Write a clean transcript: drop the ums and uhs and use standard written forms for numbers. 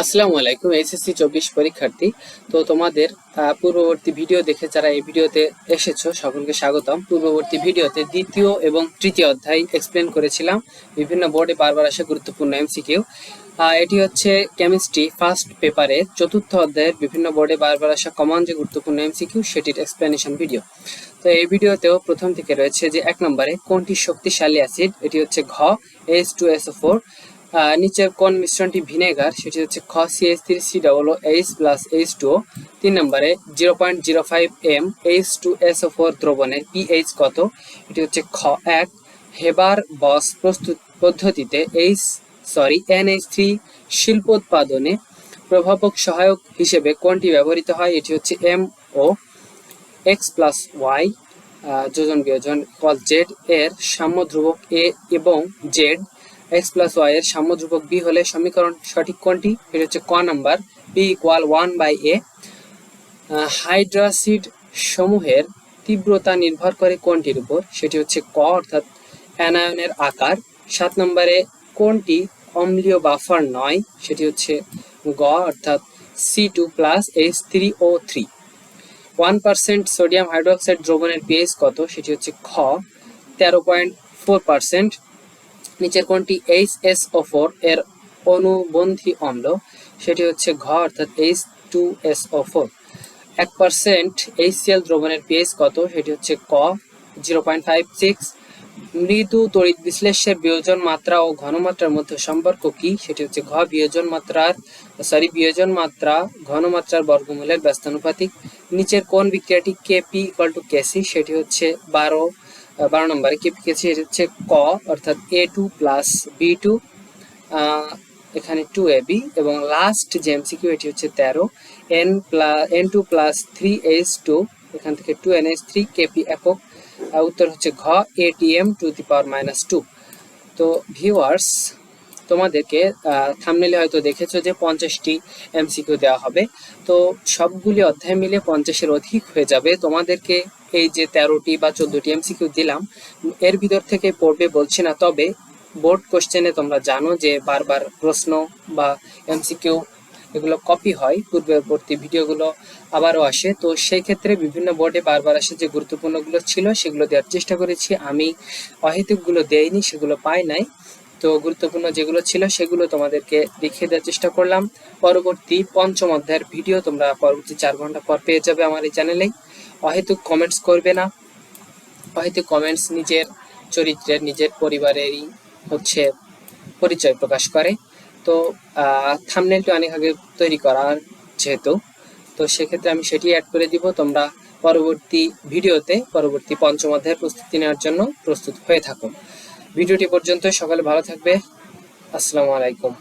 আসসালামু আলাইকুম এইচএসসি 24 পরীক্ষার্থী। তো তোমাদের পূর্ববর্তী ভিডিও দেখে যারা এই ভিডিওতে এসেছো সকলকে স্বাগতম। পূর্ববর্তী ভিডিওতে দ্বিতীয় এবং তৃতীয় অধ্যায় এক্সপ্লেন করেছিলাম বিভিন্ন বোর্ডে বারবার আসা গুরুত্বপূর্ণ এমসিকিউ। এটি হচ্ছে কেমিস্ট্রি ফার্স্ট পেপারের চতুর্থ অধ্যায়ের বিভিন্ন বোর্ডে বারবার আসা কমন যে গুরুত্বপূর্ণ এমসিকিউ সেটির এক্সপ্লেনেশন ভিডিও। তো এই ভিডিওতেও প্রথম থেকে রয়েছে যে 1 নম্বরে কোনটি শক্তিশালী অ্যাসিড, এটি হচ্ছে ঘ H2SO4। নিচের কোন মিশ্রণটি ভিনেগার, সেটি হচ্ছে খ CH3COOH+H2O। 3 নম্বরে 0.05 m H2SO4 দ্রবণের পিএইচ কত, এটি হচ্ছে খ 1 হেবার বস প্রস্তুত পদ্ধতিতে NH3 শিল্পোৎপাদনে প্রভাবক সহায়ক হিসেবে কোনটি ব্যবহৃত হয়, এটি হচ্ছে MO। X+Y যোজন বিয়োজন Z এর সাম্য ধ্রুবক A এবং Z X+Y এর সাম্য ধ্রুবক B হলে সমীকরণ সঠিক কোনটি, এটা হচ্ছে ক নাম্বার P = 1/A। হাইড্রাসিড সমূহের তীব্রতা নির্ভর করে কোনটির উপর, সেটি হচ্ছে ক অর্থাৎ অ্যানায়নের আকার। 7 নম্বরে কোনটি অম্লীয় বাফার নয়, সেটি হচ্ছে গ অর্থাৎ C2+H3O3। 1% সোডিয়াম হাইড্রোক্সাইড দ্রবণের পিএইচ কত, সেটি হচ্ছে খ 13.4%। নিচের কোনটি HSO4 এর অনুবন্ধী অম্ল, সেটি হচ্ছে ঘ অর্থাৎ H2SO4। 1% HCl দ্রবণের পিএইচ কত, সেটি হচ্ছে ক 0.56। মৃদু তড়িৎ বিশ্লেষ্যের বিয়োজন মাত্রা ও ঘনমাত্রার মধ্যে সম্পর্ক কি, সেটি হচ্ছে ঘ বিয়োজন মাত্রা ঘনমাত্রার বর্গমূলের ব্যস্তানুপাতিক। নিচের কোন বিক্রিয়াটি Kp = Kc, সেটি হচ্ছে 12 নম্বরে Kp Kc এটি হচ্ছে ক অর্থাৎ A2+B2 এখানে 2AB। এবং লাস্ট যে এমসিকিউ এটি হচ্ছে 13 N2+3H2 এখান থেকে 2NH3 Kp একক। উত্তর হচ্ছে ঘ Atm⁻²। তো ভিউয়ার্স, তোমাদেরকে থাম্বনেইলে হয়তো দেখেছো যে 50টি এমসিকিউ দেওয়া হবে। তো সবগুলি অধ্যায় মিলে 50-এর অধিক হয়ে যাবে। তোমাদেরকে এই যে 13টি বা 14টি এমসিকিউ দিলাম এর ভিতর থেকে পড়বে বলছি না, তবে বোর্ড কোশ্চেনে তোমরা জানো যে বারবার প্রশ্ন বা এমসিকিউ এগুলো কপি হয়, পূর্ববর্তী ভিডিওগুলো আবারও আসে। তো সেই ক্ষেত্রে বিভিন্ন বোর্ডে বারবার আসে যে গুরুত্বপূর্ণগুলো ছিল সেগুলো দেওয়ার চেষ্টা করেছি। আমি অহেতুকগুলো দেইনি, সেগুলো পাই নাই। তো গুরুত্বপূর্ণ যেগুলো ছিল সেগুলো তোমাদেরকে দেখিয়ে দেওয়ার চেষ্টা করলাম। পরবর্তী পঞ্চম অধ্যায়ের ভিডিও তোমরা পরবর্তী 4 ঘন্টা পর পেয়ে যাবে আমার এই চ্যানেলেই। অহেতুক কমেন্টস করবে না। অহেতুক কমেন্টস নিজের চরিত্রের, নিজের পরিবারেরই হচ্ছে পরিচয় প্রকাশ করে। তো থাম্বনেইলটি অনেক আগে তৈরি করার যেহেতু, তো সেক্ষেত্রে আমি সেটি অ্যাড করে দিব। তোমরা পরবর্তী ভিডিওতে পরবর্তী পঞ্চম অধ্যায়ের প্রস্তুতি নেওয়ার জন্য প্রস্তুত হয়ে থাকো। ভিডিওটি পর্যন্ত সকলে ভালো থাকবে। আসসালামু আলাইকুম।